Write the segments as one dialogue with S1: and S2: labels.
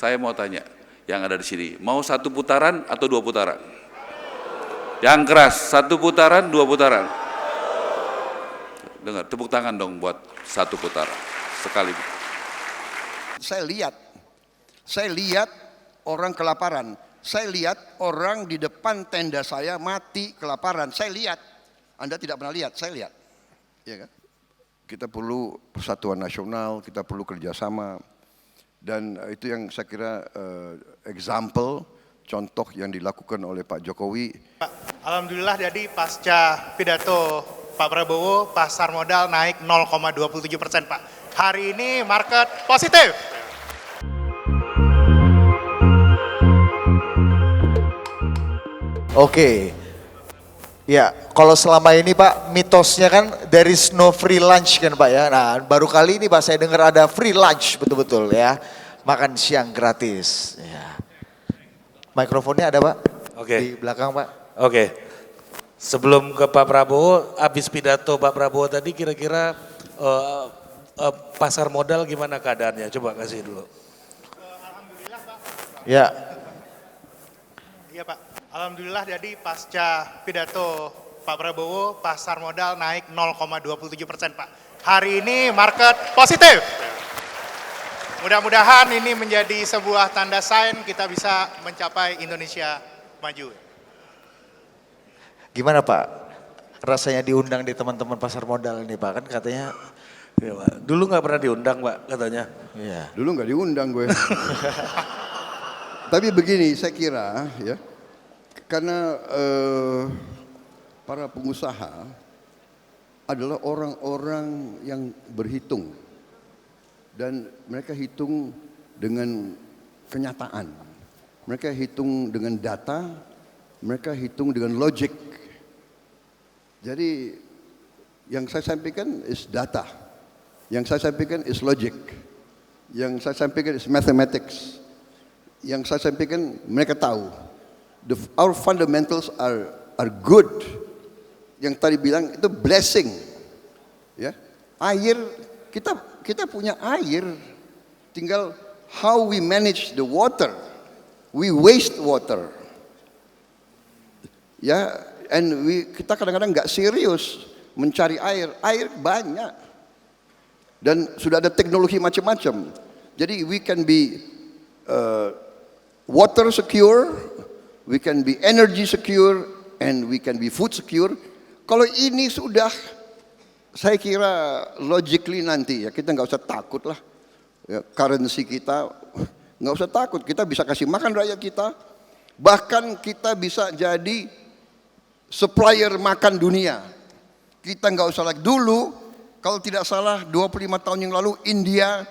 S1: Saya mau tanya, yang ada di sini, mau 1 putaran atau 2 putaran? Yang keras, 1 putaran, 2 putaran? Dengar, tepuk tangan dong buat 1 putaran, sekali.
S2: Saya lihat orang kelaparan. Saya lihat orang di depan tenda saya mati kelaparan. Saya lihat. Anda tidak pernah lihat, saya lihat. Ya kan? Kita perlu persatuan nasional, kita perlu kerjasama. Dan itu yang saya kira example, contoh yang dilakukan oleh Pak Jokowi.
S3: Alhamdulillah jadi pasca pidato Pak Prabowo, pasar modal naik 0,27% Pak. Hari ini market positif.
S4: Oke. Ya, kalau selama ini Pak, mitosnya kan there is no free lunch kan Pak ya. Nah, baru kali ini Pak saya dengar ada free lunch betul-betul ya. Makan siang gratis. Ya. Mikrofonnya ada Pak?
S5: Oke.
S4: Di belakang Pak.
S5: Oke. Sebelum ke Pak Prabowo, habis pidato Pak Prabowo tadi kira-kira pasar modal gimana keadaannya? Coba kasih dulu.
S3: Alhamdulillah Pak.
S4: Ya.
S3: Iya Pak. Alhamdulillah jadi pasca pidato Pak Prabowo, pasar modal naik 0,27% Pak. Hari ini market positif. Mudah-mudahan ini menjadi sebuah tanda sign kita bisa mencapai Indonesia maju.
S4: Gimana Pak? Rasanya diundang di teman-teman pasar modal ini Pak, kan katanya.
S5: Ya, Pak. Dulu nggak pernah diundang Pak katanya.
S4: Iya.
S2: Dulu nggak diundang gue. Tapi begini, saya kira ya, karena para pengusaha adalah orang-orang yang berhitung. Dan mereka hitung dengan kenyataan. Mereka hitung dengan data, mereka hitung dengan logik. Jadi yang saya sampaikan is data. Yang saya sampaikan is logic. Yang saya sampaikan is mathematics. Yang saya sampaikan mereka tahu. Our fundamentals are good. Yang tadi bilang itu blessing. Ya. Air kita punya air, tinggal how we manage the water. We waste water. Ya, and kita kadang-kadang nggak serius mencari air. Air banyak. Dan sudah ada teknologi macam-macam. Jadi we can be water secure, we can be energy secure, and we can be food secure. Kalau ini sudah, saya kira logically nanti ya kita nggak usah takut lah. Ya, currency kita nggak usah takut, kita bisa kasih makan rakyat kita. Bahkan kita bisa jadi supplier makan dunia. Kita nggak usah lagi dulu, kalau tidak salah 25 tahun yang lalu India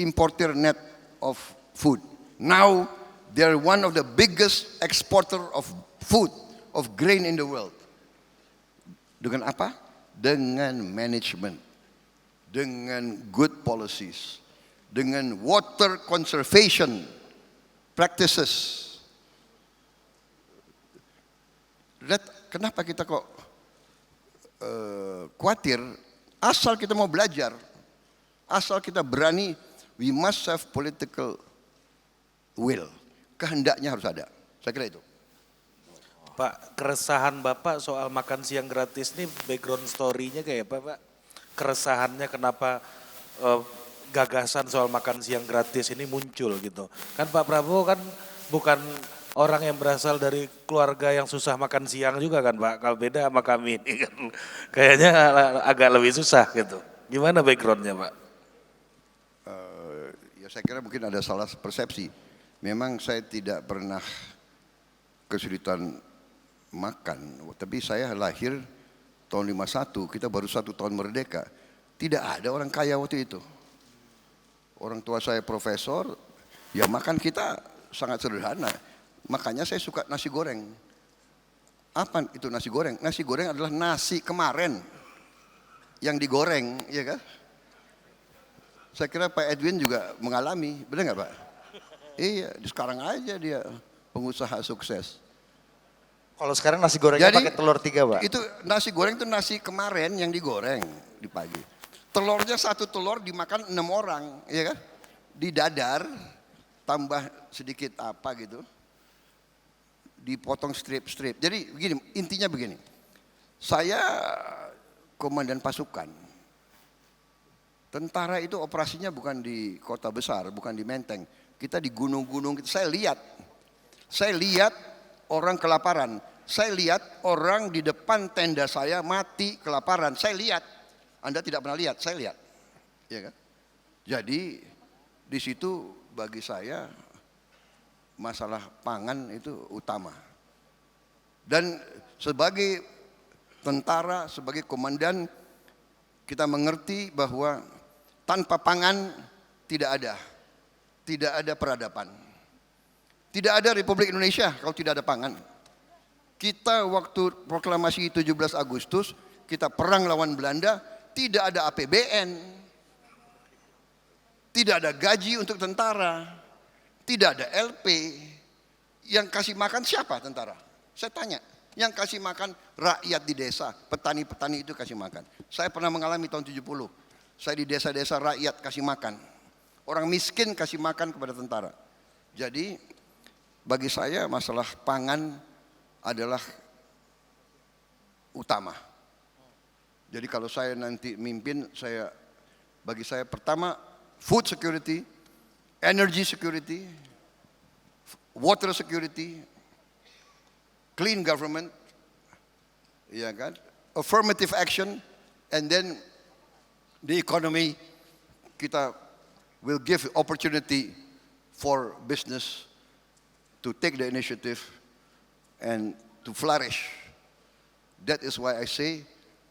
S2: importer net of food. Now they're one of the biggest exporter of food, of grain in the world. Dengan apa? Dengan management, dengan good policies, dengan water conservation practices. Kenapa kita kok khawatir? Asal kita mau belajar, asal kita berani, we must have political will. Kehendaknya harus ada. Saya kira itu.
S5: Pak, keresahan Bapak soal makan siang gratis ini background story-nya kayak apa Pak? Keresahannya kenapa gagasan soal makan siang gratis ini muncul gitu. Kan Pak Prabowo kan bukan orang yang berasal dari keluarga yang susah makan siang juga kan Pak. Kalau beda sama kami ini kan kayaknya agak lebih susah gitu. Gimana background-nya Pak?
S2: Ya saya kira mungkin ada salah persepsi. Memang saya tidak pernah kesulitan makan, tapi saya lahir tahun 51, kita baru 1 tahun merdeka. Tidak ada orang kaya waktu itu. Orang tua saya profesor, ya makan kita sangat sederhana. Makanya saya suka nasi goreng. Apa itu nasi goreng? Nasi goreng adalah nasi kemarin yang digoreng, ya kan? Saya kira Pak Edwin juga mengalami, benar nggak Pak? Iya, sekarang aja dia pengusaha sukses.
S4: Kalau sekarang nasi gorengnya pakai telur 3 Pak?
S2: Itu nasi goreng itu nasi kemarin yang digoreng di pagi. Telurnya 1 telur dimakan 6 orang, ya kan? Didadar, tambah sedikit apa gitu, dipotong strip-strip. Jadi begini, intinya begini, saya komandan pasukan. Tentara itu operasinya bukan di kota besar, bukan di Menteng. Kita di gunung-gunung, saya lihat orang kelaparan. Saya lihat orang di depan tenda saya mati kelaparan. Saya lihat. Anda tidak pernah lihat, saya lihat. Ya kan? Jadi di situ bagi saya masalah pangan itu utama. Dan sebagai tentara, sebagai komandan, kita mengerti bahwa tanpa pangan tidak ada peradaban. Tidak ada Republik Indonesia kalau tidak ada pangan. Kita waktu proklamasi 17 Agustus, kita perang lawan Belanda, tidak ada APBN, tidak ada gaji untuk tentara, tidak ada LP. Yang kasih makan siapa tentara? Saya tanya, yang kasih makan rakyat di desa, petani-petani itu kasih makan. Saya pernah mengalami tahun 70, saya di desa-desa rakyat kasih makan. Orang miskin kasih makan kepada tentara. Jadi bagi saya masalah pangan adalah utama. Jadi kalau saya nanti mimpin, bagi saya pertama food security, energy security, water security, clean government, ya kan, affirmative action, and then the economy, kita will give opportunity for business to take the initiative and to flourish. That is why I say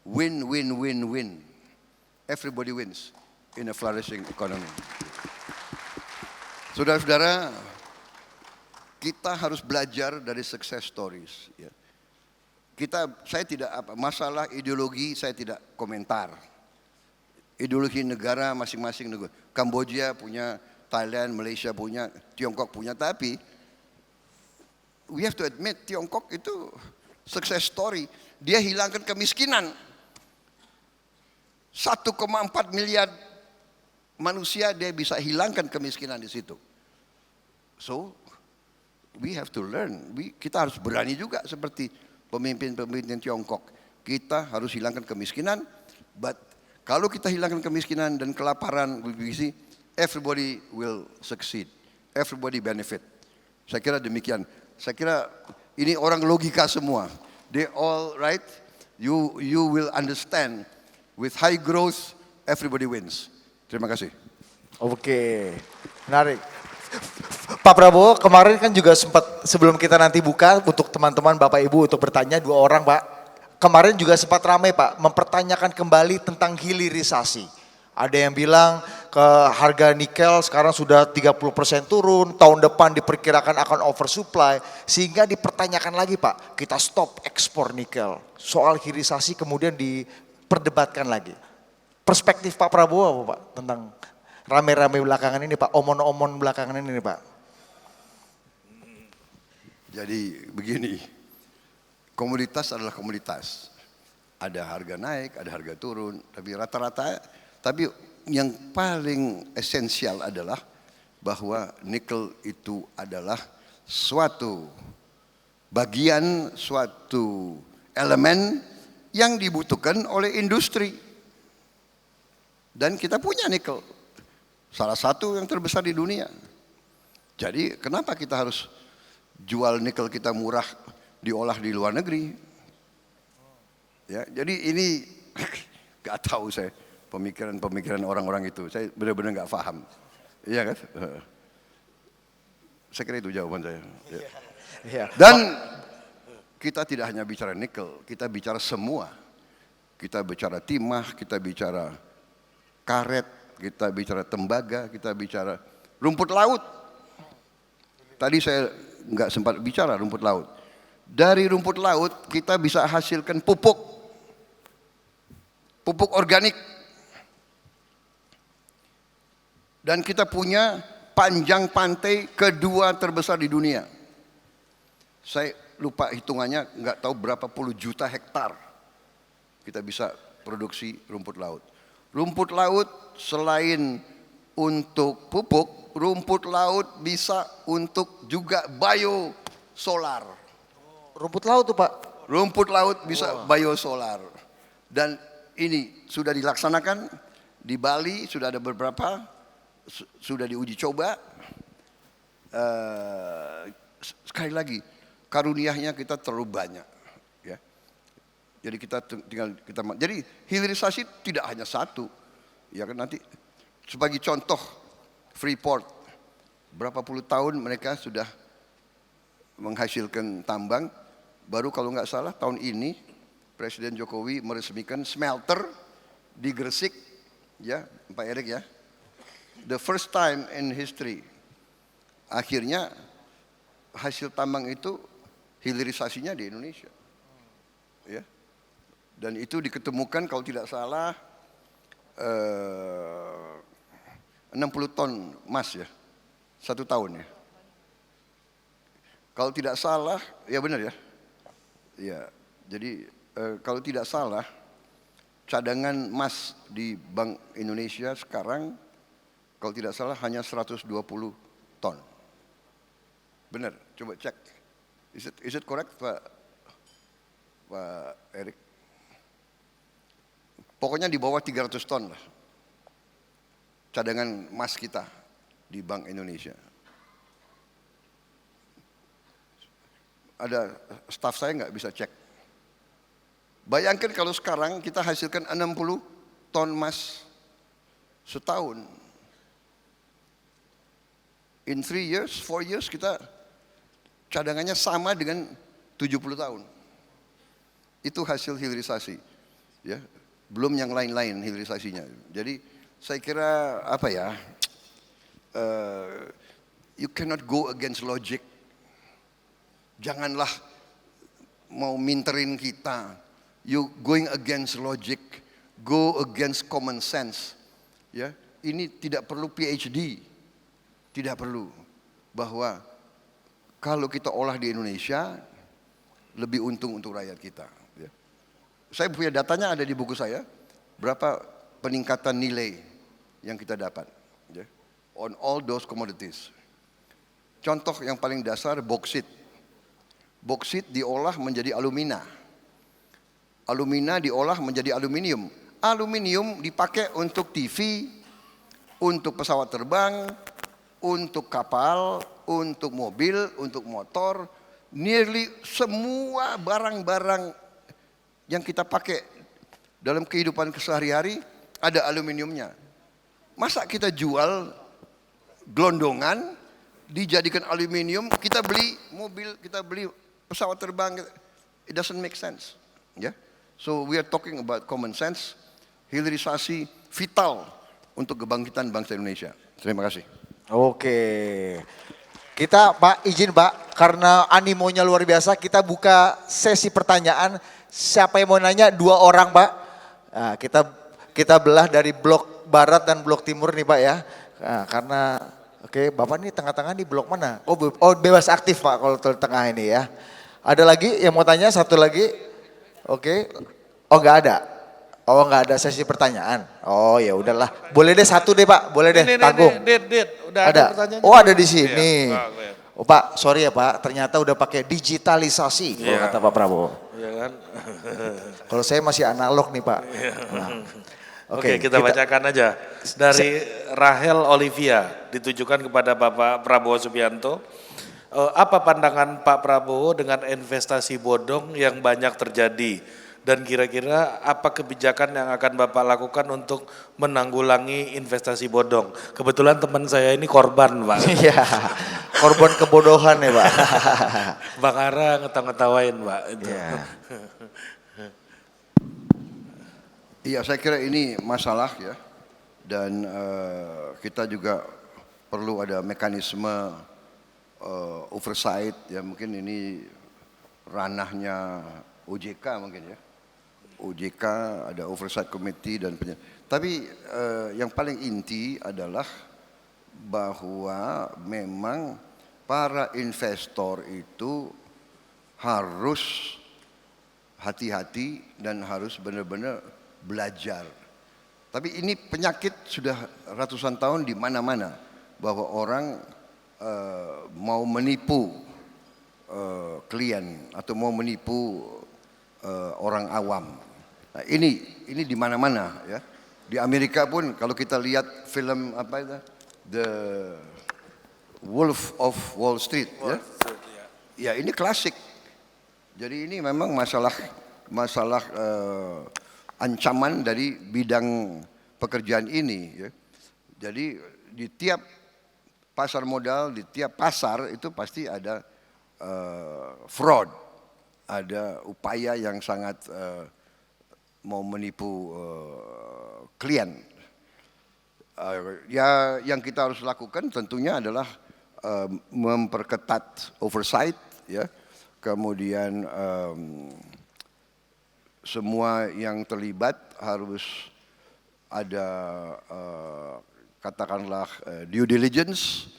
S2: win, win, win, win. Everybody wins in a flourishing economy. Saudara-saudara, kita harus belajar dari success stories. Ya. Saya tidak masalah ideologi, saya tidak komentar. Ideologi negara masing-masing negara. Kamboja punya, Thailand, Malaysia punya, Tiongkok punya, tapi we have to admit Tiongkok itu success story. Dia hilangkan kemiskinan. 1,4 miliar manusia dia bisa hilangkan kemiskinan di situ. So we have to learn. Kita harus berani juga seperti pemimpin-pemimpin Tiongkok. Kita harus hilangkan kemiskinan. But kalau kita hilangkan kemiskinan dan kelaparan, everybody will succeed. Everybody benefit. Saya kira demikian. Saya kira ini orang logika semua. They all right. You will understand. With high growth, everybody wins. Terima kasih.
S4: Oke, menarik. Pak Prabowo kemarin kan juga sempat, sebelum kita nanti buka untuk teman-teman Bapak Ibu untuk bertanya, 2 orang Pak. Kemarin juga sempat ramai Pak, mempertanyakan kembali tentang hilirisasi. Ada yang bilang harga nikel sekarang sudah 30% turun, tahun depan diperkirakan akan oversupply. Sehingga dipertanyakan lagi Pak, kita stop ekspor nikel. Soal hilirisasi kemudian diperdebatkan lagi. Perspektif Pak Prabowo apa Pak tentang rame-rame belakangan ini Pak, omon-omon belakangan ini Pak?
S2: Jadi begini, komoditas adalah komoditas. Ada harga naik, ada harga turun, tapi rata-rata, tapi yang paling esensial adalah bahwa nikel itu adalah suatu bagian, suatu elemen yang dibutuhkan oleh industri. Dan kita punya nikel, salah satu yang terbesar di dunia. Jadi kenapa kita harus jual nikel kita murah, diolah di luar negeri? Ya, jadi ini gak tahu saya pemikiran orang-orang itu. Saya benar-benar gak paham. Iya kan? Saya kira itu jawaban saya. Ya. Dan kita tidak hanya bicara nikel, kita bicara semua. Kita bicara timah, kita bicara karet, kita bicara tembaga, kita bicara rumput laut. Tadi saya nggak sempat bicara rumput laut. Dari rumput laut kita bisa hasilkan pupuk organik. Dan kita punya panjang pantai kedua terbesar di dunia. Saya lupa hitungannya, nggak tahu berapa puluh juta hektar kita bisa produksi rumput laut. Rumput laut selain untuk pupuk, rumput laut bisa untuk juga biosolar.
S4: Rumput laut tuh Pak.
S2: Rumput laut bisa biosolar. Dan ini sudah dilaksanakan di Bali, sudah ada beberapa, sudah diuji coba. Sekali lagi, karuniahnya kita terlalu banyak. Ya. Jadi kita tinggal jadi hilirisasi tidak hanya satu. Ya kan, nanti sebagai contoh Freeport, berapa puluh tahun mereka sudah menghasilkan tambang. Baru kalau nggak salah tahun ini Presiden Jokowi meresmikan smelter di Gresik, ya Pak Erik ya. The first time in history. Akhirnya hasil tambang itu hilirisasinya di Indonesia. Ya. Dan itu diketemukan kalau tidak salah 60 ton emas ya, 1 tahun ya. Kalau tidak salah, ya benar ya. Ya, jadi kalau tidak salah, cadangan emas di Bank Indonesia sekarang, kalau tidak salah hanya 120 ton. Benar, coba cek. Is it correct Pak Erik? Pokoknya di bawah 300 ton lah cadangan emas kita di Bank Indonesia. Ada staf saya nggak bisa cek. Bayangkan kalau sekarang kita hasilkan 60 ton emas setahun. In 3 years, 4 years kita cadangannya sama dengan 70 tahun. Itu hasil hilirisasi. Ya. Belum yang lain-lain hilirisasinya. Jadi saya kira apa ya, you cannot go against logic. Janganlah mau minterin kita. You going against logic, go against common sense. Ya, ini tidak perlu PhD, tidak perlu. Bahwa kalau kita olah di Indonesia, lebih untung untuk rakyat kita. Ya. Saya punya datanya ada di buku saya, berapa peningkatan nilai yang kita dapat. Ya, on all those commodities. Contoh yang paling dasar boksit. Boksit diolah menjadi alumina. Alumina diolah menjadi aluminium. Aluminium dipakai untuk TV, untuk pesawat terbang, untuk kapal, untuk mobil, untuk motor. Nearly semua barang-barang yang kita pakai dalam kehidupan kesehari-hari ada aluminiumnya. Masa kita jual gelondongan dijadikan aluminium, kita beli mobil, kita beli pesawat terbang, it doesn't make sense. Ya. So we are talking about common sense, hilirisasi vital untuk kebangkitan bangsa Indonesia. Terima kasih.
S4: Oke. Kita Pak izin Pak, karena animonya luar biasa, kita buka sesi pertanyaan. Siapa yang mau nanya? 2 orang Pak. Nah, kita belah dari blok barat dan blok timur nih Pak ya. Nah, karena oke, Bapak ini tengah-tengah di blok mana? Oh bebas aktif Pak kalau tengah ini ya. Ada lagi yang mau tanya? Satu lagi? Oke. Oh nggak ada? Oh nggak ada sesi pertanyaan? Oh ya udahlah. Boleh deh satu deh Pak, boleh deh tanggung.
S5: Udah ada pertanyaan.
S4: Oh ada di sini.
S5: Iya.
S4: Oh Pak, sorry ya Pak, ternyata udah pakai digitalisasi kalau kata Pak Prabowo.
S5: Iya kan?
S4: Kalau saya masih analog nih Pak. Nah.
S5: Oke, kita bacakan aja. Dari Rahel Olivia, ditujukan kepada Bapak Prabowo Subianto. Apa pandangan Pak Prabowo dengan investasi bodong yang banyak terjadi? Dan kira-kira apa kebijakan yang akan Bapak lakukan untuk menanggulangi investasi bodong? Kebetulan teman saya ini korban Pak.
S4: Iya, korban kebodohan ya Pak.
S5: Bang Ara ngetawain Pak.
S4: Iya.
S2: Iya, saya kira ini masalah ya, dan kita juga perlu ada mekanisme oversight ya, mungkin ini ranahnya OJK mungkin ya, OJK ada oversight committee dan tapi yang paling inti adalah bahwa memang para investor itu harus hati-hati dan harus benar-benar belajar Tapi ini penyakit sudah ratusan tahun di mana-mana bahwa orang mau menipu klien atau mau menipu orang awam. Nah, ini di mana-mana ya. Di Amerika pun kalau kita lihat film apa itu, The Wolf of Wall Street, ya. Ya ini klasik. Jadi ini memang masalah ancaman dari bidang pekerjaan ini. Ya. Jadi di tiap pasar modal, di tiap pasar itu pasti ada fraud, ada upaya yang sangat mau menipu klien. Ya yang kita harus lakukan tentunya adalah memperketat oversight, ya. Kemudian semua yang terlibat harus ada katakanlah due diligence,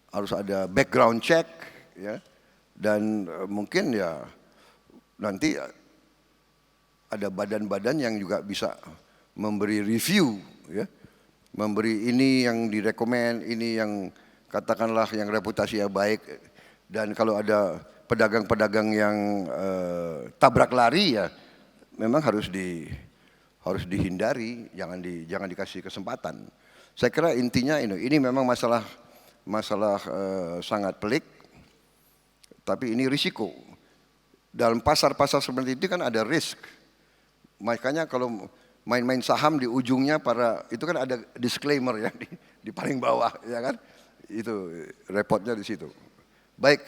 S2: harus ada background check, ya. Dan mungkin ya nanti ada badan-badan yang juga bisa memberi review, ya, memberi ini yang direkomend, ini yang katakanlah yang reputasinya baik, dan kalau ada pedagang-pedagang yang tabrak lari ya memang harus dihindari, jangan dikasih kesempatan. Saya kira intinya ini memang masalah sangat pelik, tapi ini risiko. Dalam pasar-pasar seperti itu kan ada risk. Makanya kalau main-main saham di ujungnya itu kan ada disclaimer ya di paling bawah, ya kan? Itu repotnya di situ. Baik,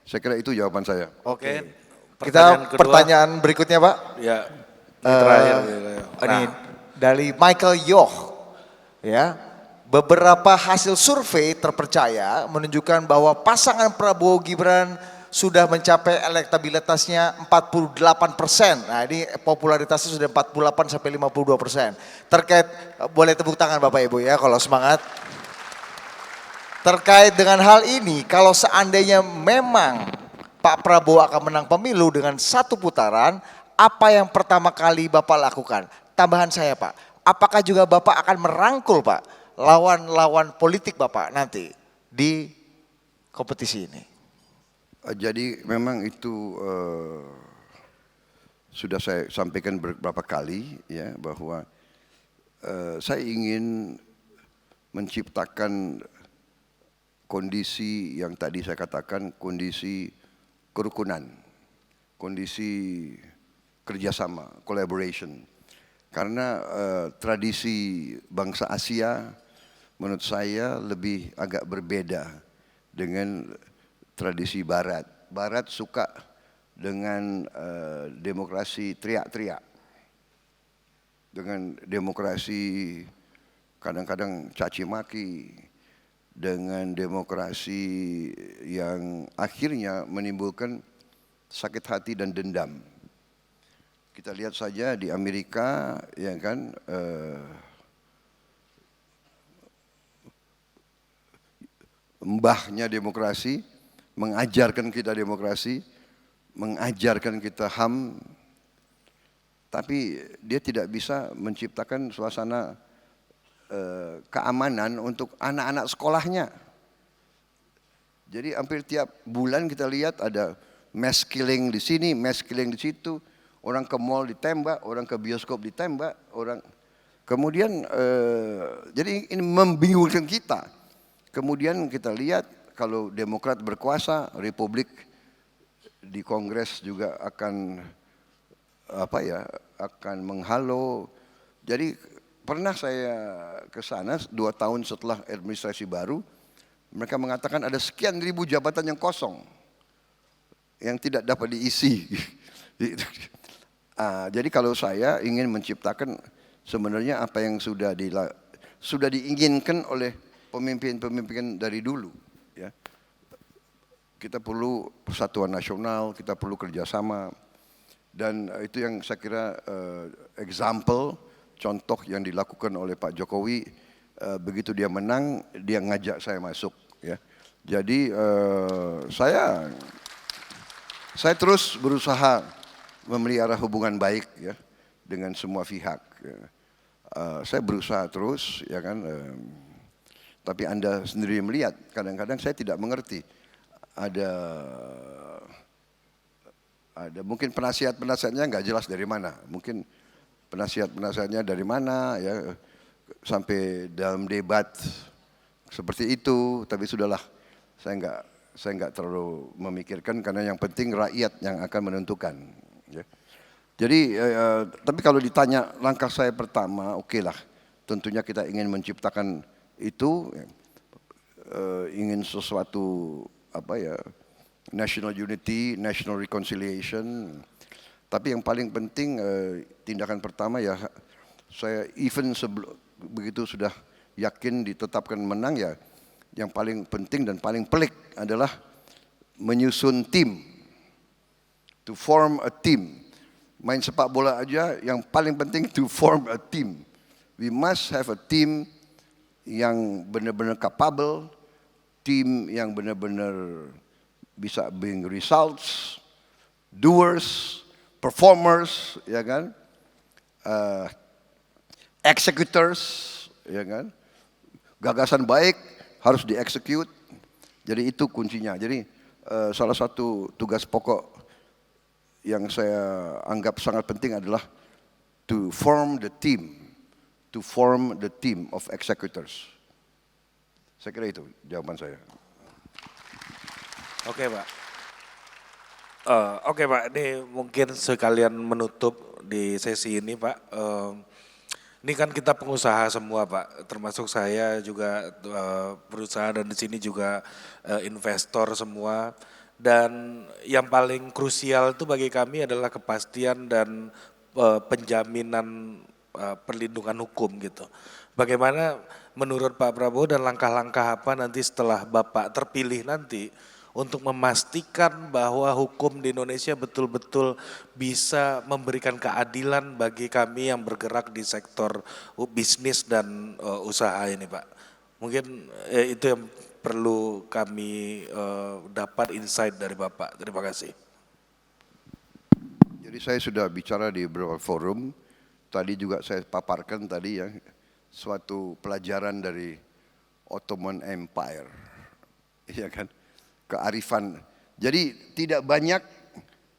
S2: saya kira itu jawaban saya.
S4: Oke. Kita pertanyaan berikutnya, Pak.
S5: Ya. Terakhir.
S4: Ini dari Michael Yoh, ya. Beberapa hasil survei terpercaya menunjukkan bahwa pasangan Prabowo Gibran sudah mencapai elektabilitasnya 48%. Nah ini popularitasnya sudah 48 sampai 52%. Terkait, boleh tepuk tangan Bapak Ibu ya kalau semangat. Terkait dengan hal ini, kalau seandainya memang Pak Prabowo akan menang pemilu dengan 1 putaran, apa yang pertama kali Bapak lakukan? Tambahan saya Pak, apakah juga Bapak akan merangkul Pak lawan-lawan politik Bapak nanti di kompetisi ini?
S2: Jadi memang itu sudah saya sampaikan beberapa kali ya bahwa saya ingin menciptakan kondisi yang tadi saya katakan, kondisi kerukunan, kondisi kerjasama, collaboration. Karena tradisi bangsa Asia menurut saya lebih agak berbeda dengan tradisi Barat. Barat suka dengan demokrasi teriak-teriak, dengan demokrasi kadang-kadang caci maki, dengan demokrasi yang akhirnya menimbulkan sakit hati dan dendam. Kita lihat saja di Amerika, ya kan, mbahnya demokrasi, mengajarkan kita demokrasi, mengajarkan kita HAM, tapi dia tidak bisa menciptakan suasana keamanan untuk anak-anak sekolahnya. Jadi hampir tiap bulan kita lihat ada mass killing di sini, mass killing di situ, orang ke mall ditembak, orang ke bioskop ditembak, orang kemudian jadi ini membingungkan kita. Kemudian kita lihat kalau Demokrat berkuasa, Republik di Kongres juga akan akan menghalau. Jadi pernah saya ke sana 2 tahun setelah administrasi baru, mereka mengatakan ada sekian ribu jabatan yang kosong, yang tidak dapat diisi. Jadi kalau saya ingin menciptakan sebenarnya apa yang sudah diinginkan oleh pemimpin-pemimpin dari dulu, ya. Kita perlu persatuan nasional, kita perlu kerjasama, dan itu yang saya kira contoh yang dilakukan oleh Pak Jokowi. Begitu dia menang, dia ngajak saya masuk, ya. Jadi saya terus berusaha memelihara hubungan baik ya dengan semua pihak. Ya. Saya berusaha terus, ya kan. Tapi Anda sendiri melihat, kadang-kadang saya tidak mengerti. Ada mungkin penasihat-penasihatnya nggak jelas dari mana. Mungkin penasihat-penasihatnya dari mana, ya, sampai dalam debat seperti itu. Tapi sudahlah, saya nggak terlalu memikirkan, karena yang penting rakyat yang akan menentukan. Ya. Jadi, tapi kalau ditanya langkah saya pertama, oke lah, tentunya kita ingin menciptakan itu, ingin sesuatu national unity, national reconciliation. Tapi yang paling penting, tindakan pertama ya, saya even begitu sudah yakin ditetapkan menang, ya, yang paling penting dan paling pelik adalah menyusun tim, to form a team. Main sepak bola aja yang paling penting to form a team. We must have a team yang benar-benar capable, tim yang benar-benar bisa bring results, doers, performers, ya kan, executors, ya kan, gagasan baik harus dieksekut. Jadi itu kuncinya. Jadi salah satu tugas pokok yang saya anggap sangat penting adalah to form the team of executors. Saya kira itu jawaban saya.
S5: Oke Pak. Oke Pak, ini mungkin sekalian menutup di sesi ini Pak. Ini kan kita pengusaha semua Pak, termasuk saya juga berusaha, dan di sini juga investor semua. Dan yang paling krusial itu bagi kami adalah kepastian dan penjaminan perlindungan hukum gitu. Bagaimana menurut Pak Prabowo dan langkah-langkah apa nanti setelah Bapak terpilih nanti untuk memastikan bahwa hukum di Indonesia betul-betul bisa memberikan keadilan bagi kami yang bergerak di sektor bisnis dan usaha ini Pak. Mungkin itu yang perlu kami dapat insight dari Bapak. Terima kasih.
S2: Jadi saya sudah bicara di beberapa forum, tadi juga saya paparkan tadi ya, suatu pelajaran dari Ottoman Empire, ya kan, kearifan. Jadi tidak banyak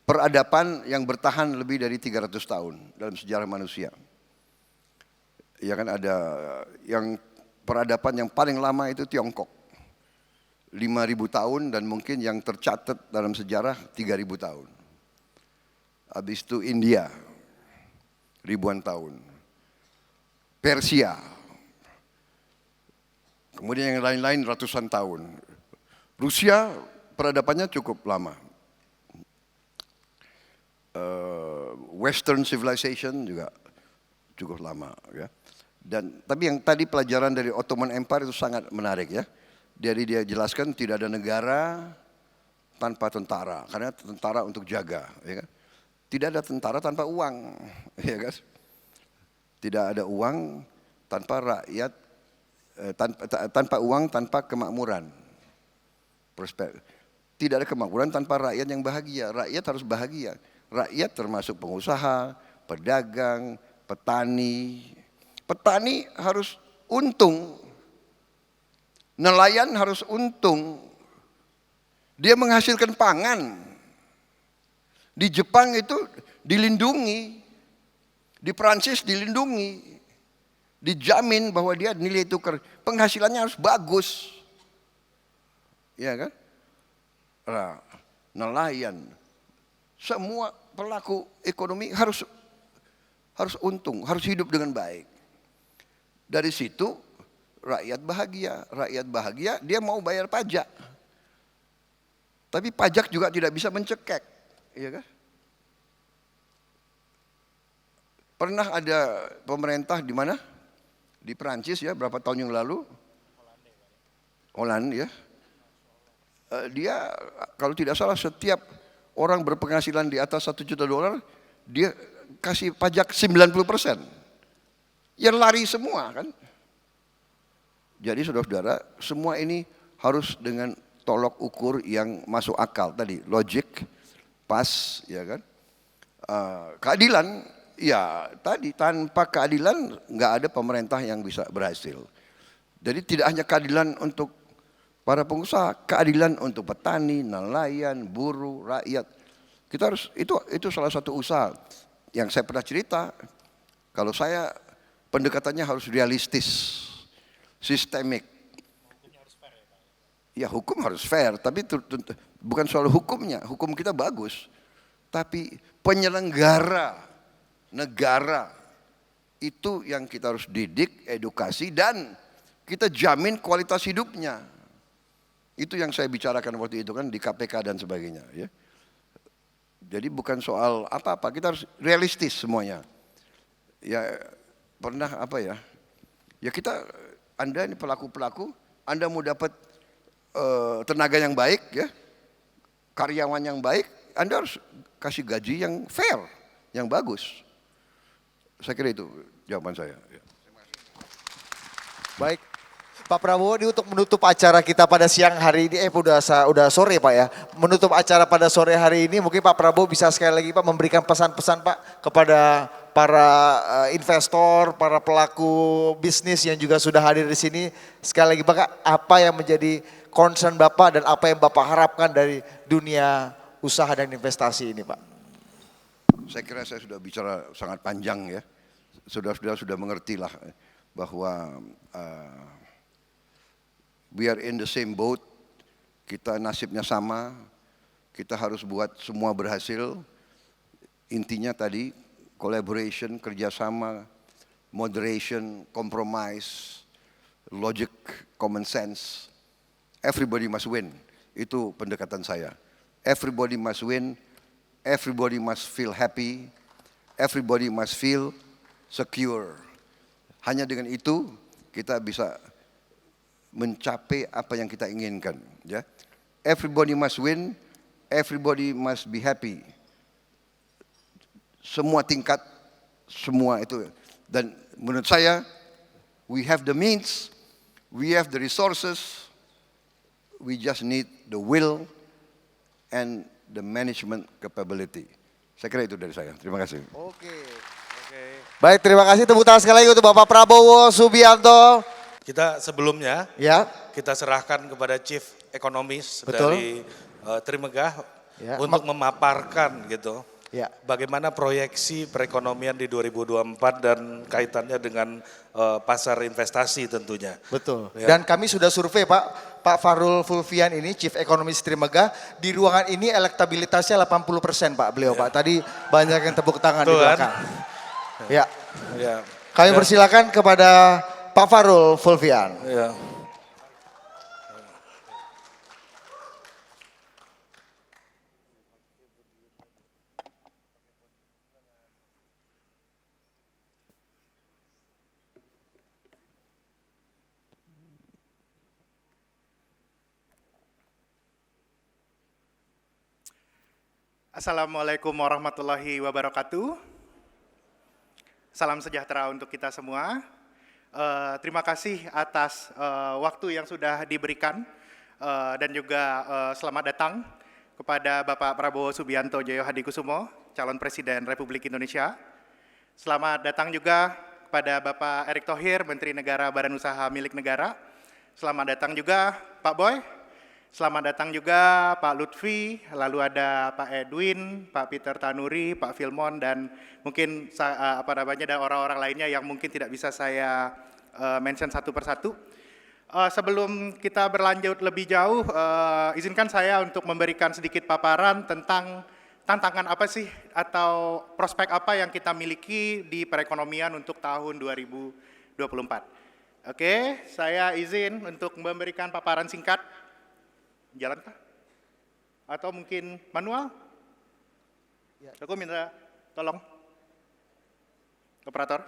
S2: peradaban yang bertahan lebih dari 300 tahun dalam sejarah manusia. Ya kan, ada yang peradaban yang paling lama itu Tiongkok. 5.000 tahun, dan mungkin yang tercatat dalam sejarah 3.000 tahun. Habis itu India, ribuan tahun. Persia, kemudian yang lain-lain ratusan tahun. Rusia peradabannya cukup lama. Western civilization juga cukup lama. Ya. Tapi yang tadi pelajaran dari Ottoman Empire itu sangat menarik ya. Jadi dia jelaskan tidak ada negara tanpa tentara, karena tentara untuk jaga, ya kan? Tidak ada tentara tanpa uang, ya kan? Tidak ada uang tanpa rakyat, tanpa uang tanpa kemakmuran. Tidak ada kemakmuran tanpa rakyat yang bahagia. Rakyat harus bahagia. Rakyat termasuk pengusaha, pedagang, petani. Petani harus untung. Nelayan harus untung, dia menghasilkan pangan. Di Jepang itu dilindungi, di Prancis dilindungi, dijamin bahwa dia nilai tukar, penghasilannya harus bagus, ya kan? Nah, nelayan, semua pelaku ekonomi harus untung, harus hidup dengan baik. Dari situ rakyat bahagia dia mau bayar pajak. Tapi pajak juga tidak bisa mencekek, iya kan? Pernah ada pemerintah di mana? Di Perancis ya, berapa tahun yang lalu? Holland ya. Dia kalau tidak salah setiap orang berpenghasilan di atas $1 juta, dia kasih pajak 90%. Ya lari semua kan. Jadi saudara-saudara, semua ini harus dengan tolok ukur yang masuk akal tadi, logik, pas, ya kan. Keadilan Ya tadi tanpa keadilan nggak ada pemerintah yang bisa berhasil. Jadi tidak hanya keadilan untuk para pengusaha, keadilan untuk petani, nelayan, buruh, rakyat. Kita harus itu salah satu usaha yang saya pernah cerita. Kalau saya pendekatannya harus realistis, sistemik. Ya hukum harus fair, tapi bukan soal hukumnya. Hukum kita bagus, tapi penyelenggara negara itu yang kita harus didik, edukasi, dan kita jamin kualitas hidupnya. Itu yang saya bicarakan waktu itu kan di KPK dan sebagainya. Ya. Jadi bukan soal apa-apa, kita harus realistis semuanya. Ya pernah apa ya? Ya kita, Anda ini pelaku-pelaku, Anda mau dapat tenaga yang baik, ya, karyawan yang baik, Anda harus kasih gaji yang fair, yang bagus. Saya kira itu jawaban saya. Ya.
S4: Baik, Pak Prabowo, ini untuk menutup acara kita pada siang hari ini, udah sore Pak ya. Menutup acara pada sore hari ini, mungkin Pak Prabowo bisa sekali lagi Pak memberikan pesan-pesan Pak kepada para investor, para pelaku bisnis yang juga sudah hadir di sini. Sekali lagi Pak, apa yang menjadi concern Bapak dan apa yang Bapak harapkan dari dunia usaha dan investasi ini Pak?
S2: Saya kira saya sudah bicara sangat panjang ya. Sudah mengerti lah bahwa we are in the same boat, kita nasibnya sama, kita harus buat semua berhasil. Intinya tadi collaboration, kerjasama, moderation, compromise, logic, common sense. Everybody must win, itu pendekatan saya. Everybody must win, everybody must feel happy, everybody must feel secure. Hanya dengan itu kita bisa mencapai apa yang kita inginkan. Ya, everybody must win, everybody must be happy. Semua tingkat, semua itu. Dan menurut saya, we have the means, we have the resources, we just need the will and the management capability. Saya kira itu dari saya. Terima kasih.
S4: Oke. Baik, terima kasih. Tepuk tangan sekali lagi untuk Bapak Prabowo Subianto.
S5: Kita sebelumnya
S4: Ya.
S5: kita serahkan kepada Chief Economist
S4: Betul.
S5: dari Trimegah
S4: Ya.
S5: untuk memaparkan gitu.
S4: Ya.
S5: Bagaimana proyeksi perekonomian di 2024 dan kaitannya dengan pasar investasi tentunya.
S4: Betul.
S5: Ya.
S4: Dan kami sudah survei Pak Farul Fulvian ini Chief Economist Trimegah, di ruangan ini elektabilitasnya 80% Pak beliau Pak. Tadi banyak yang tepuk tangan di
S5: Tuh kan?
S4: belakang. Ya.
S5: Ya.
S4: Kami
S5: Dan-
S4: persilakan kepada Pak Farul Fulvian.
S5: Ya.
S3: Assalamualaikum warahmatullahi wabarakatuh. Salam sejahtera untuk kita semua. Terima kasih atas waktu yang sudah diberikan dan juga selamat datang kepada Bapak Prabowo Subianto Joyo Hadikusumo, calon Presiden Republik Indonesia. Selamat datang juga kepada Bapak Erick Thohir, Menteri Negara Badan Usaha Milik Negara. Selamat datang juga Pak Boy. Selamat datang juga Pak Lutfi, lalu ada Pak Edwin, Pak Peter Tanuri, Pak Filmon, dan mungkin dan orang-orang lainnya yang mungkin tidak bisa saya mention satu persatu. Sebelum kita berlanjut lebih jauh, izinkan saya untuk memberikan sedikit paparan tentang tantangan apa sih atau prospek apa yang kita miliki di perekonomian untuk tahun 2024. Oke, saya izin untuk memberikan paparan singkat. Jalan kah? Atau mungkin manual? Aku minta tolong. Operator.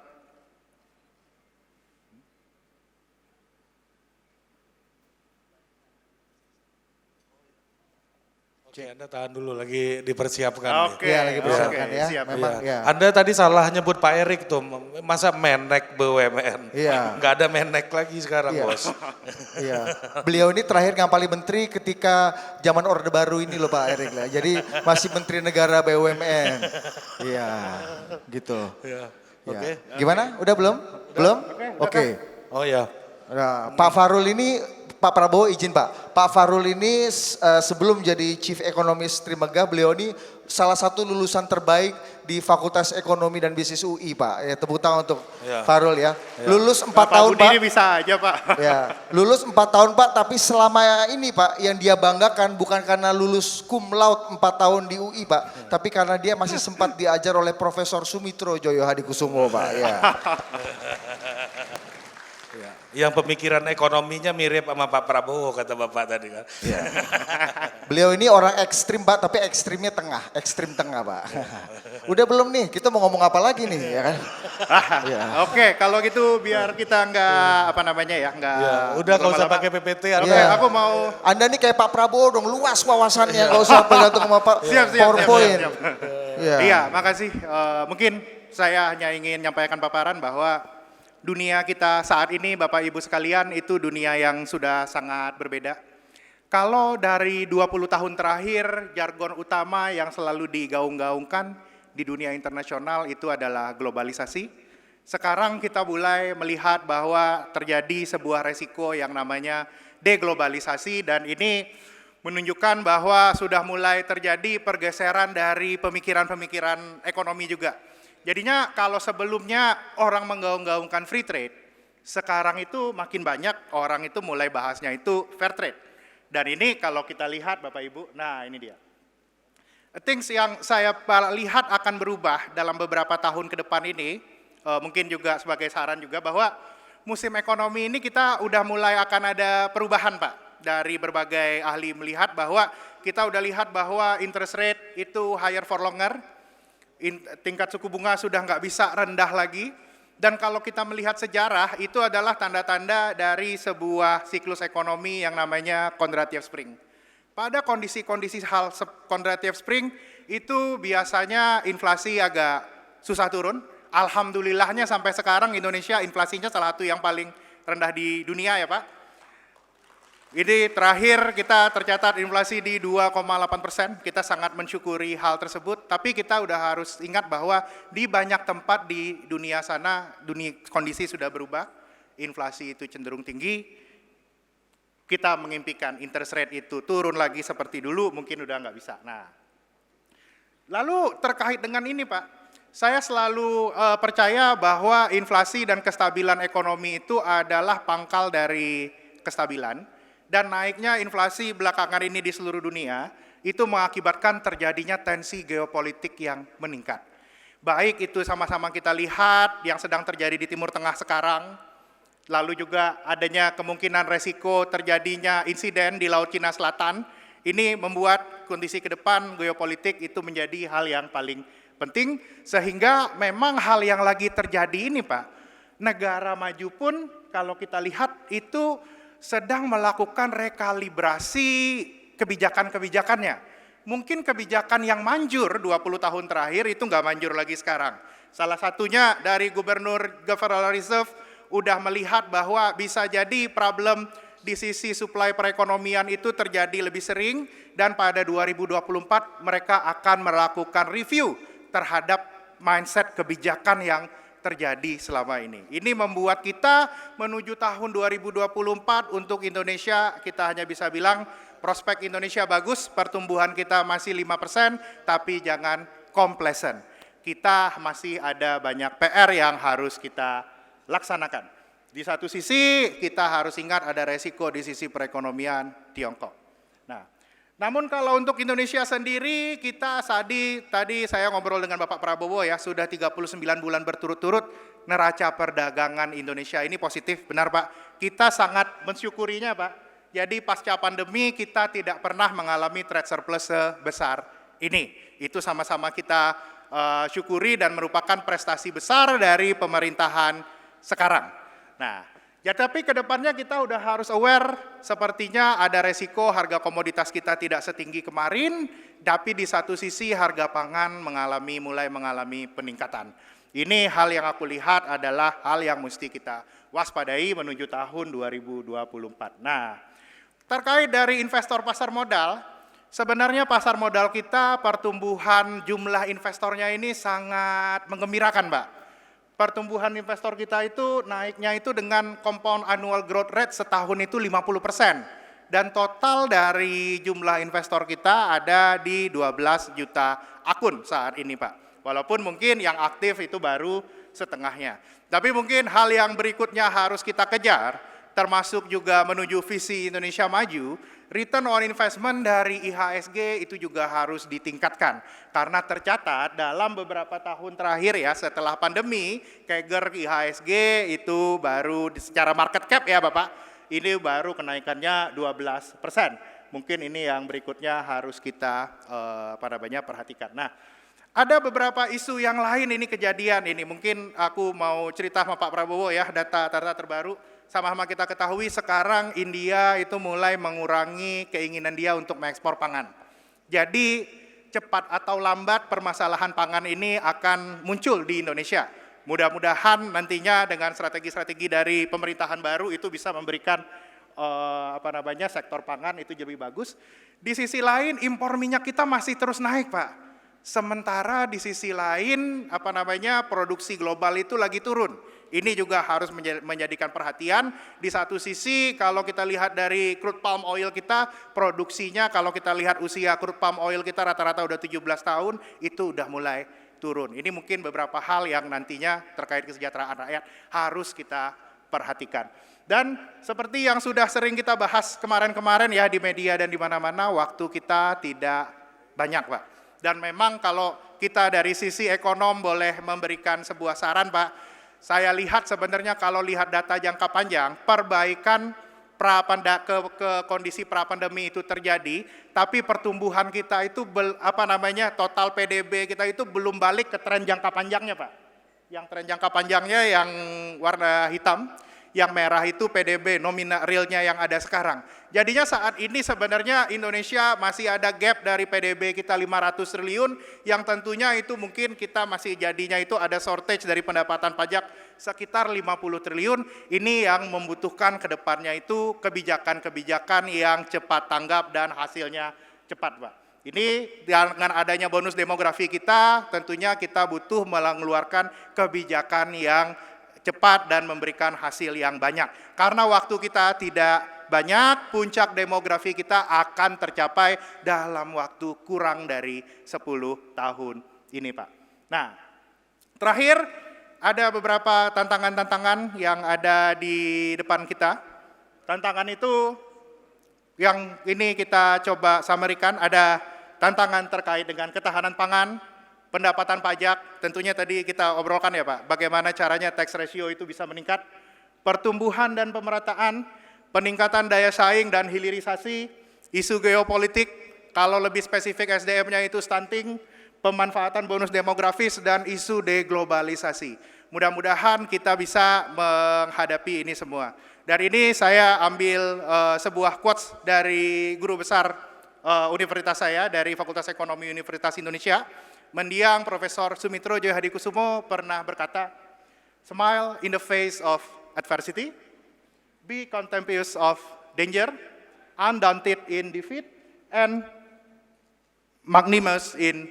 S5: Oke, Anda tahan dulu, lagi dipersiapkan.
S3: Oke,
S4: Iya, lagi persiapkan
S3: oke,
S4: ya.
S3: siap.
S4: Memang
S5: Iya.
S4: ya.
S5: Anda tadi salah nyebut Pak Erik tuh, masa menek BUMN?
S4: Iya.
S5: Nggak ada menek lagi sekarang,
S4: Iya.
S5: Bos.
S4: Iya. Beliau ini terakhir ngapali menteri ketika zaman Orde Baru ini loh Pak Erik lah. Jadi masih Menteri Negara BUMN. Iya, gitu.
S5: Iya.
S4: Ya.
S5: Oke.
S4: Gimana? Udah belum? Belum? Oke.
S5: Oh ya.
S4: Nah, Pak Farul ini, Pak Prabowo izin Pak. Pak Farul ini sebelum jadi Chief Economist Trimegah, beliau ini salah satu lulusan terbaik di Fakultas Ekonomi dan Bisnis UI Pak. Ya, tepuk tangan untuk
S5: Ya.
S4: Farul ya. Lulus 4
S3: Bapak
S4: tahun
S3: Budi
S4: Pak.
S3: ini bisa aja Pak.
S4: Ya, lulus 4 tahun Pak, tapi selama ini Pak yang dia banggakan bukan karena lulus cum laude 4 tahun di UI Pak, tapi karena dia masih sempat diajar oleh Profesor Sumitro Joyo Hadikusumo Pak. Ya.
S5: Yang pemikiran ekonominya mirip sama Pak Prabowo, kata Bapak tadi kan.
S4: Beliau ini orang ekstrim Pak, tapi ekstrimnya tengah, ekstrim tengah Pak. Udah belum nih, kita mau ngomong apa lagi nih ya kan? Ya.
S3: Oke, kalau gitu biar kita nggak apa namanya ya, nggak.
S5: Ya, udah nggak usah
S3: berlama-lama.
S5: pakai PPT.
S3: Oke,
S4: Iya.
S3: aku mau.
S4: Anda nih kayak Pak Prabowo dong, luas wawasannya, nggak usah bergantung sama Pak PowerPoint.
S3: siap.
S4: Iya.
S3: Iya, makasih. Mungkin saya hanya ingin menyampaikan paparan bahwa dunia kita saat ini, Bapak Ibu sekalian, itu dunia yang sudah sangat berbeda. Kalau dari 20 tahun terakhir, jargon utama yang selalu digaung-gaungkan di dunia internasional itu adalah globalisasi. Sekarang kita mulai melihat bahwa terjadi sebuah resiko yang namanya deglobalisasi, dan ini menunjukkan bahwa sudah mulai terjadi pergeseran dari pemikiran-pemikiran ekonomi juga. Jadinya kalau sebelumnya orang menggaung-gaungkan free trade, sekarang itu makin banyak orang itu mulai bahasnya itu fair trade. Dan ini kalau kita lihat Bapak Ibu, nah ini dia. Things yang saya lihat akan berubah dalam beberapa tahun ke depan ini, mungkin juga sebagai saran juga bahwa musim ekonomi ini kita udah mulai akan ada perubahan Pak. Dari berbagai ahli melihat bahwa kita udah lihat bahwa interest rate itu higher for longer, tingkat suku bunga sudah nggak bisa rendah lagi, dan kalau kita melihat sejarah itu adalah tanda-tanda dari sebuah siklus ekonomi yang namanya Kondratiev Spring. Pada kondisi-kondisi hal Kondratiev Spring itu biasanya inflasi agak susah turun. Alhamdulillahnya sampai sekarang Indonesia inflasinya salah satu yang paling rendah di dunia ya Pak. Ini terakhir kita tercatat inflasi di 2,8%, kita sangat mensyukuri hal tersebut, tapi kita udah harus ingat bahwa di banyak tempat di dunia sana, kondisi sudah berubah, inflasi itu cenderung tinggi, kita mengimpikan interest rate itu turun lagi seperti dulu, mungkin udah nggak bisa. Nah, lalu terkait dengan ini Pak, saya selalu percaya bahwa inflasi dan kestabilan ekonomi itu adalah pangkal dari kestabilan. Dan naiknya inflasi belakangan ini di seluruh dunia, itu mengakibatkan terjadinya tensi geopolitik yang meningkat. Baik itu sama-sama kita lihat yang sedang terjadi di Timur Tengah sekarang, lalu juga adanya kemungkinan resiko terjadinya insiden di Laut Cina Selatan, ini membuat kondisi ke depan geopolitik itu menjadi hal yang paling penting, sehingga memang hal yang lagi terjadi ini Pak, negara maju pun kalau kita lihat itu sedang melakukan rekalibrasi kebijakan-kebijakannya. Mungkin kebijakan yang manjur 20 tahun terakhir itu nggak manjur lagi sekarang. Salah satunya dari Gubernur Federal Reserve udah melihat bahwa bisa jadi problem di sisi suplai perekonomian itu terjadi lebih sering, dan pada 2024 mereka akan melakukan review terhadap mindset kebijakan yang terjadi selama ini. Ini membuat kita menuju tahun 2024 untuk Indonesia, kita hanya bisa bilang prospek Indonesia bagus, pertumbuhan kita masih 5%, tapi jangan complacent. Kita masih ada banyak PR yang harus kita laksanakan. Di satu sisi kita harus ingat ada resiko di sisi perekonomian Tiongkok. Nah, namun kalau untuk Indonesia sendiri, kita tadi saya ngobrol dengan Bapak Prabowo ya, sudah 39 bulan berturut-turut neraca perdagangan Indonesia ini positif, benar Pak? Kita sangat mensyukurinya Pak. Jadi pasca pandemi kita tidak pernah mengalami trade surplus sebesar ini. Itu sama-sama kita syukuri dan merupakan prestasi besar dari pemerintahan sekarang. Nah, Ya tapi kedepannya kita udah harus aware, sepertinya ada resiko harga komoditas kita tidak setinggi kemarin, tapi di satu sisi harga pangan mulai mengalami peningkatan. Ini hal yang aku lihat adalah hal yang mesti kita waspadai menuju tahun 2024. Nah, terkait dari investor pasar modal, sebenarnya pasar modal kita pertumbuhan jumlah investornya ini sangat menggembirakan, Mbak. Pertumbuhan investor kita itu naiknya itu dengan compound annual growth rate setahun itu 50%. Dan total dari jumlah investor kita ada di 12 juta akun saat ini, Pak. Walaupun mungkin yang aktif itu baru setengahnya. Tapi mungkin hal yang berikutnya harus kita kejar, termasuk juga menuju visi Indonesia Maju, return on investment dari IHSG itu juga harus ditingkatkan. Karena tercatat dalam beberapa tahun terakhir ya setelah pandemi, CAGR IHSG itu baru secara market cap ya Bapak, ini baru kenaikannya 12%. Mungkin ini yang berikutnya harus kita perhatikan. Nah, ada beberapa isu yang lain ini kejadian ini. Mungkin aku mau cerita sama Pak Prabowo ya, data terbaru. Sama-sama kita ketahui sekarang India itu mulai mengurangi keinginan dia untuk mengekspor pangan. Jadi cepat atau lambat permasalahan pangan ini akan muncul di Indonesia. Mudah-mudahan nantinya dengan strategi-strategi dari pemerintahan baru itu bisa memberikan sektor pangan itu lebih bagus. Di sisi lain impor minyak kita masih terus naik, Pak. Sementara di sisi lain produksi global itu lagi turun. Ini juga harus menjadikan perhatian. Di satu sisi kalau kita lihat dari crude palm oil kita, produksinya kalau kita lihat usia crude palm oil kita rata-rata udah 17 tahun, itu udah mulai turun. Ini mungkin beberapa hal yang nantinya terkait kesejahteraan rakyat harus kita perhatikan. Dan seperti yang sudah sering kita bahas kemarin-kemarin ya di media dan di mana-mana, waktu kita tidak banyak, Pak. Dan memang kalau kita dari sisi ekonom boleh memberikan sebuah saran, Pak, saya lihat sebenarnya kalau lihat data jangka panjang, perbaikan ke kondisi pra-pandemi itu terjadi, tapi pertumbuhan kita itu total PDB kita itu belum balik ke tren jangka panjangnya, Pak. Yang tren jangka panjangnya yang warna hitam, yang merah itu PDB nominal realnya yang ada sekarang. Jadinya saat ini sebenarnya Indonesia masih ada gap dari PDB kita 500 triliun, yang tentunya itu mungkin kita masih jadinya itu ada shortage dari pendapatan pajak sekitar 50 triliun. Ini yang membutuhkan ke depannya itu kebijakan-kebijakan yang cepat tanggap dan hasilnya cepat, Pak. Ini dengan adanya bonus demografi kita, tentunya kita butuh mengeluarkan kebijakan yang cepat dan memberikan hasil yang banyak. Karena waktu kita tidak banyak, puncak demografi kita akan tercapai dalam waktu kurang dari 10 tahun ini, Pak. Nah, terakhir ada beberapa tantangan-tantangan yang ada di depan kita. Tantangan itu yang ini kita coba summary-kan, ada tantangan terkait dengan ketahanan pangan, pendapatan pajak, tentunya tadi kita obrolkan ya Pak, bagaimana caranya tax ratio itu bisa meningkat, pertumbuhan dan pemerataan, peningkatan daya saing dan hilirisasi, isu geopolitik, kalau lebih spesifik SDM-nya itu stunting, pemanfaatan bonus demografis, dan isu deglobalisasi. Mudah-mudahan kita bisa menghadapi ini semua. Dari ini saya ambil sebuah quotes dari guru besar universitas saya, dari Fakultas Ekonomi Universitas Indonesia, mendiang Profesor Sumitro Joyohadikusumo pernah berkata, smile in the face of adversity, be contemptuous of danger, undaunted in defeat, and magnanimous in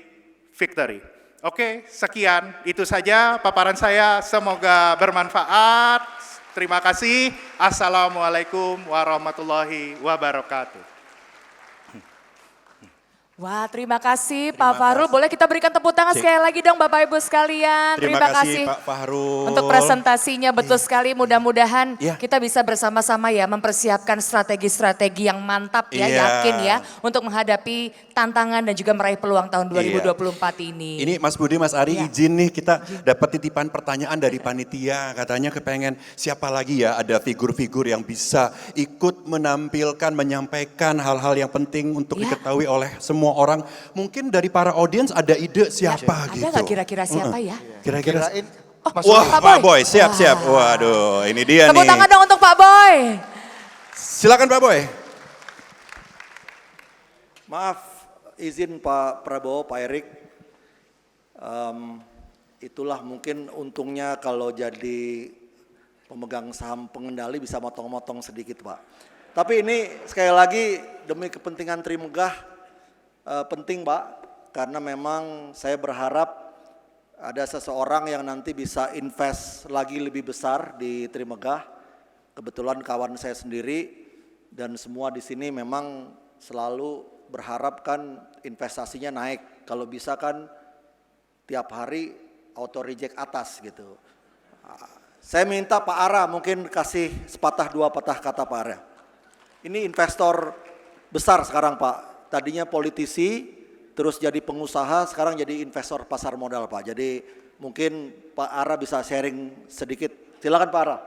S3: victory. Oke, sekian. Itu saja paparan saya. Semoga bermanfaat. Terima kasih. Assalamualaikum warahmatullahi wabarakatuh.
S6: Wah, terima kasih Pak Fahrul. Boleh kita berikan tepuk tangan sekali lagi dong Bapak Ibu sekalian.
S7: Terima kasih Pak Fahrul.
S6: Untuk presentasinya, betul sekali. Mudah-mudahan kita bisa bersama-sama ya mempersiapkan strategi-strategi yang mantap ya, yakin ya. Untuk menghadapi tantangan dan juga meraih peluang tahun 2024 ini.
S7: Ini Mas Budi, Mas Ari izin nih kita dapat titipan pertanyaan dari panitia. Katanya kepengen siapa lagi ya ada figur-figur yang bisa ikut menampilkan, menyampaikan hal-hal yang penting untuk diketahui oleh semua orang. Mungkin dari para audiens ada ide siapa gitu.
S6: Ada nggak kira-kira siapa ya?
S7: Kira-kira Wah,
S6: Pak
S7: Pak
S6: Boy.
S7: Boy, siap. Waduh, ini dia
S6: Tepuk
S7: nih.
S6: tangan dong untuk Pak Boy.
S7: Silakan Pak Boy.
S8: Maaf, izin Pak Prabowo, Pak Erik. Itulah mungkin untungnya kalau jadi pemegang saham pengendali bisa motong-motong sedikit Pak. Tapi ini sekali lagi demi kepentingan Trimegah penting Pak. Karena memang saya berharap ada seseorang yang nanti bisa invest lagi lebih besar di Trimegah. Kebetulan kawan saya sendiri dan semua di sini memang selalu berharap kan investasinya naik. Kalau bisa kan tiap hari auto reject atas gitu. Saya minta Pak Ara mungkin kasih sepatah dua patah kata Pak Ara. Ini investor besar sekarang Pak. Tadinya politisi, terus jadi pengusaha, sekarang jadi investor pasar modal Pak. Jadi mungkin Pak Ara bisa sharing sedikit. Silakan Pak Ara.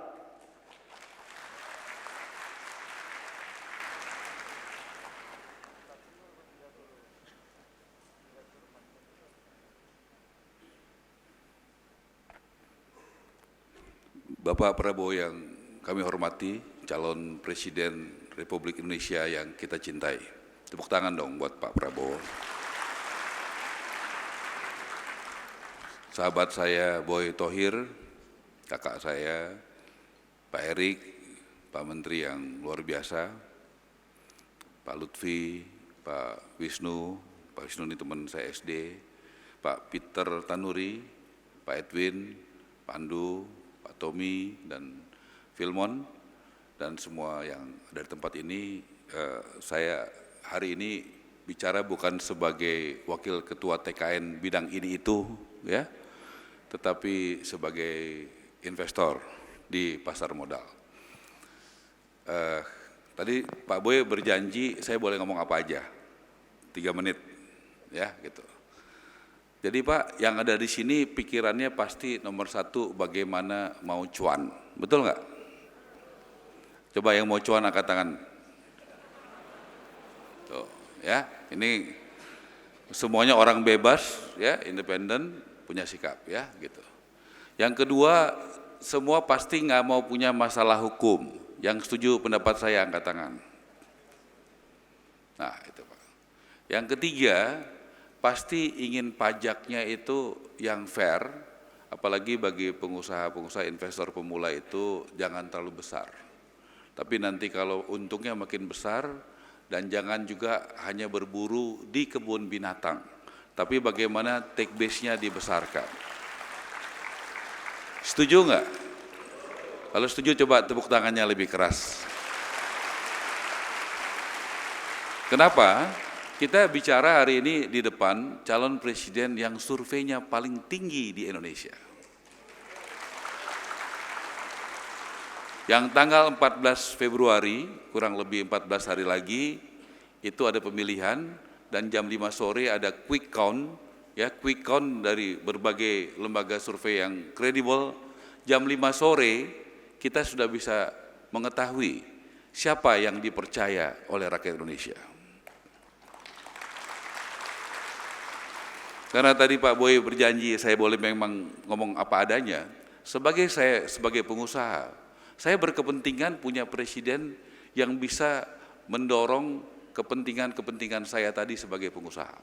S1: Bapak Prabowo yang kami hormati, calon Presiden Republik Indonesia yang kita cintai. Tepuk tangan dong buat Pak Prabowo. Sahabat saya Boy Thohir, kakak saya, Pak Erik, Pak Menteri yang luar biasa, Pak Lutfi, Pak Wisnu ini teman saya SD, Pak Peter Tanuri, Pak Edwin, Pak Andu, Pak Tommy, dan Filmon, dan semua yang ada di tempat ini. Saya hari ini bicara bukan sebagai wakil ketua TKN bidang ini itu, ya, tetapi sebagai investor di pasar modal. Tadi Pak Boy berjanji saya boleh ngomong apa aja, 3 menit, ya gitu. Jadi Pak, yang ada di sini pikirannya pasti nomor 1 bagaimana mau cuan, betul nggak? Coba yang mau cuan angkat tangan. Tuh, ya, ini semuanya orang bebas, ya, independen, punya sikap, ya, gitu. Yang kedua, semua pasti nggak mau punya masalah hukum. Yang setuju pendapat saya angkat tangan. Nah, itu Pak. Yang ketiga, pasti ingin pajaknya itu yang fair, apalagi bagi pengusaha-pengusaha investor pemula itu jangan terlalu besar. Tapi nanti kalau untungnya makin besar, dan jangan juga hanya berburu di kebun binatang, tapi bagaimana take base-nya dibesarkan. Setuju nggak? Kalau setuju coba tepuk tangannya lebih keras. Kenapa? Kita bicara hari ini di depan calon presiden yang surveinya paling tinggi di Indonesia. Yang tanggal 14 Februari, kurang lebih 14 hari lagi, itu ada pemilihan, dan jam 5 sore ada quick count, ya, quick count dari berbagai lembaga survei yang kredibel. Jam 5 sore kita sudah bisa mengetahui siapa yang dipercaya oleh rakyat Indonesia. Karena tadi Pak Boy berjanji saya boleh memang ngomong apa adanya, sebagai pengusaha, saya berkepentingan punya presiden yang bisa mendorong kepentingan-kepentingan saya tadi sebagai pengusaha.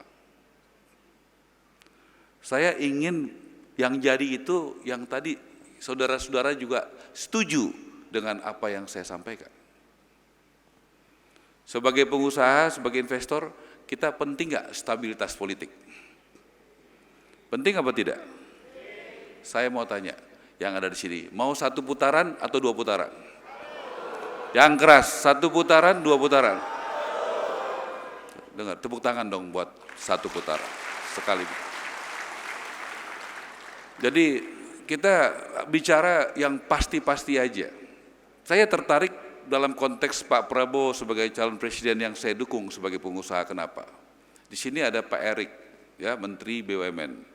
S1: Saya ingin yang jadi itu yang tadi saudara-saudara juga setuju dengan apa yang saya sampaikan. Sebagai pengusaha, sebagai investor, kita penting nggak stabilitas politik? Penting apa tidak? Saya mau tanya, yang ada di sini, mau 1 putaran atau 2 putaran? Yang keras, 1 putaran, 2 putaran? Dengar, tepuk tangan dong buat 1 putaran, sekali. Jadi kita bicara yang pasti-pasti aja. Saya tertarik dalam konteks Pak Prabowo sebagai calon presiden yang saya dukung sebagai pengusaha. Kenapa? Di sini ada Pak Erik, ya, Menteri BUMN.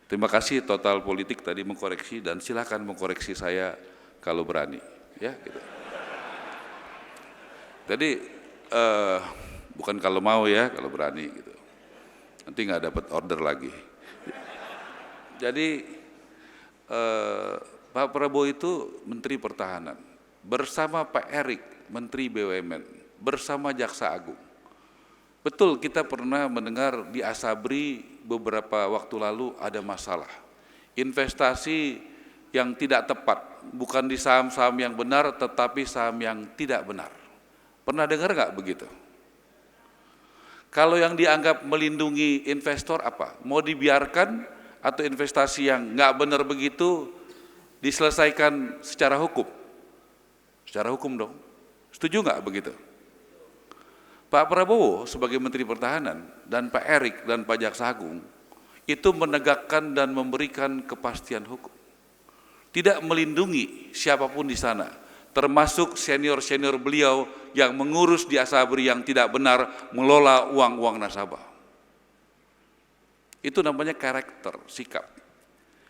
S1: Terima kasih Total Politik tadi mengkoreksi, dan silakan mengkoreksi saya kalau berani, ya, gitu. Jadi bukan kalau mau, ya, kalau berani gitu. Nanti nggak dapat order lagi. Jadi Pak Prabowo itu Menteri Pertahanan, bersama Pak Erik, Menteri BUMN, bersama Jaksa Agung. Betul kita pernah mendengar di Asabri beberapa waktu lalu ada masalah. Investasi yang tidak tepat, bukan di saham-saham yang benar tetapi saham yang tidak benar. Pernah dengar nggak begitu? Kalau yang dianggap melindungi investor apa? Mau dibiarkan atau investasi yang nggak benar begitu diselesaikan secara hukum? Secara hukum dong. Setuju nggak begitu? Pak Prabowo sebagai Menteri Pertahanan dan Pak Erik dan Pak Jaksa Agung itu menegakkan dan memberikan kepastian hukum. Tidak melindungi siapapun di sana, termasuk senior-senior beliau yang mengurus di Asabri yang tidak benar mengelola uang-uang nasabah. Itu namanya karakter, sikap.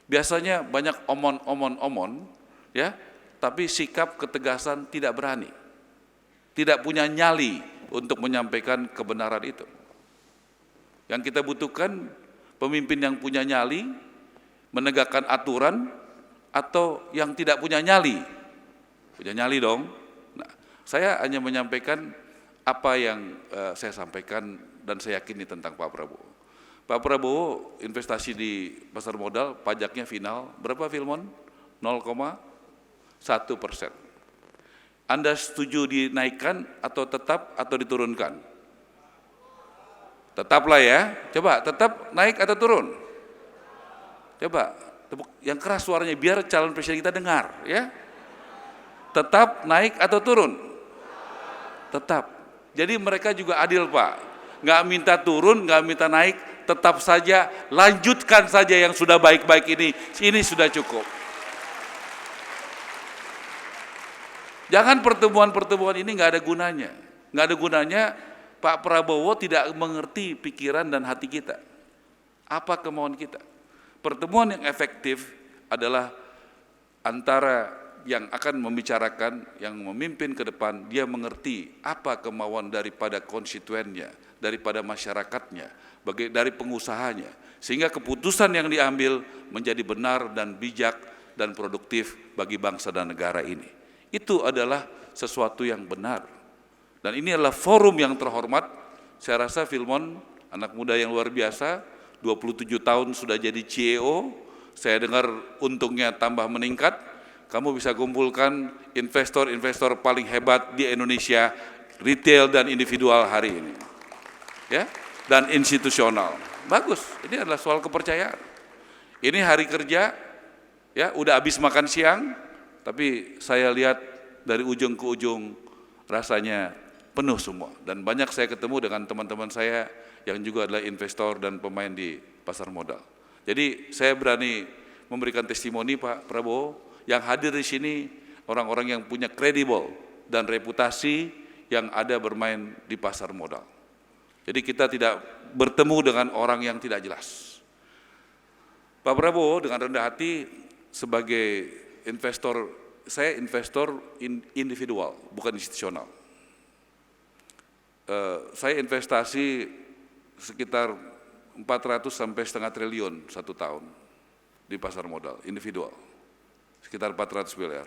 S1: Biasanya banyak omon, ya, tapi sikap ketegasan tidak berani. Tidak punya nyali untuk menyampaikan kebenaran itu. Yang kita butuhkan pemimpin yang punya nyali, menegakkan aturan, atau yang tidak punya nyali. Punya nyali dong. Nah, saya hanya menyampaikan apa yang saya sampaikan dan saya yakini tentang Pak Prabowo. Pak Prabowo investasi di pasar modal, pajaknya final, berapa Filmon? 0,1%. Anda setuju dinaikkan atau tetap atau diturunkan? Tetaplah ya, coba tetap naik atau turun? Coba, tepuk yang keras suaranya biar calon presiden kita dengar ya. Tetap naik atau turun? Tetap. Jadi mereka juga adil Pak, nggak minta turun, nggak minta naik, tetap saja, lanjutkan saja yang sudah baik-baik ini sudah cukup. Jangan pertemuan-pertemuan ini nggak ada gunanya. Nggak ada gunanya, Pak Prabowo tidak mengerti pikiran dan hati kita. Apa kemauan kita? Pertemuan yang efektif adalah antara yang akan membicarakan, yang memimpin ke depan, dia mengerti apa kemauan daripada konstituennya, daripada masyarakatnya, dari pengusahanya. Sehingga keputusan yang diambil menjadi benar dan bijak dan produktif bagi bangsa dan negara ini. Itu adalah sesuatu yang benar. Dan ini adalah forum yang terhormat. Saya rasa Filmon, anak muda yang luar biasa, 27 tahun sudah jadi CEO, saya dengar untungnya tambah meningkat, kamu bisa kumpulkan investor-investor paling hebat di Indonesia, retail dan individual hari ini. Ya, dan institusional. Bagus, ini adalah soal kepercayaan. Ini hari kerja, ya udah habis makan siang, tapi saya lihat dari ujung ke ujung rasanya penuh semua. Dan banyak saya ketemu dengan teman-teman saya yang juga adalah investor dan pemain di pasar modal. Jadi saya berani memberikan testimoni Pak Prabowo, yang hadir di sini orang-orang yang punya kredibel dan reputasi yang ada bermain di pasar modal. Jadi kita tidak bertemu dengan orang yang tidak jelas. Pak Prabowo dengan rendah hati sebagai investor, saya investor individual, bukan institusional. Saya investasi sekitar 400 sampai setengah triliun satu tahun di pasar modal, individual. Sekitar 400 miliar.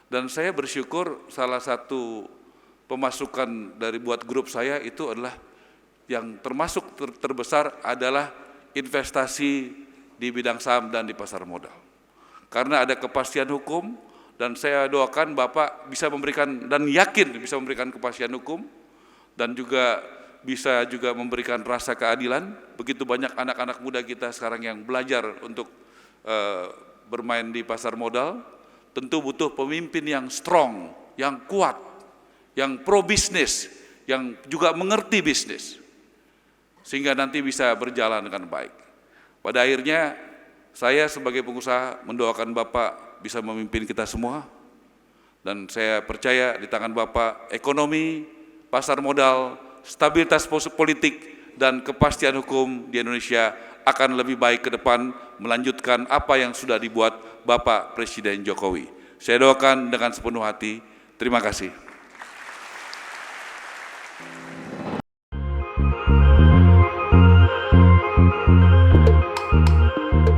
S1: Dan saya bersyukur salah satu pemasukan dari buat grup saya itu adalah yang termasuk terbesar adalah investasi di bidang saham dan di pasar modal. Karena ada kepastian hukum, dan saya doakan Bapak bisa memberikan dan yakin bisa memberikan kepastian hukum dan juga bisa juga memberikan rasa keadilan. Begitu banyak anak-anak muda kita sekarang yang belajar untuk bermain di pasar modal, tentu butuh pemimpin yang strong, yang kuat, yang pro bisnis, yang juga mengerti bisnis, sehingga nanti bisa berjalan dengan baik. Pada akhirnya saya sebagai pengusaha mendoakan Bapak bisa memimpin kita semua, dan saya percaya di tangan Bapak ekonomi, pasar modal, stabilitas politik, dan kepastian hukum di Indonesia akan lebih baik ke depan, melanjutkan apa yang sudah dibuat Bapak Presiden Jokowi. Saya doakan dengan sepenuh hati. Terima kasih.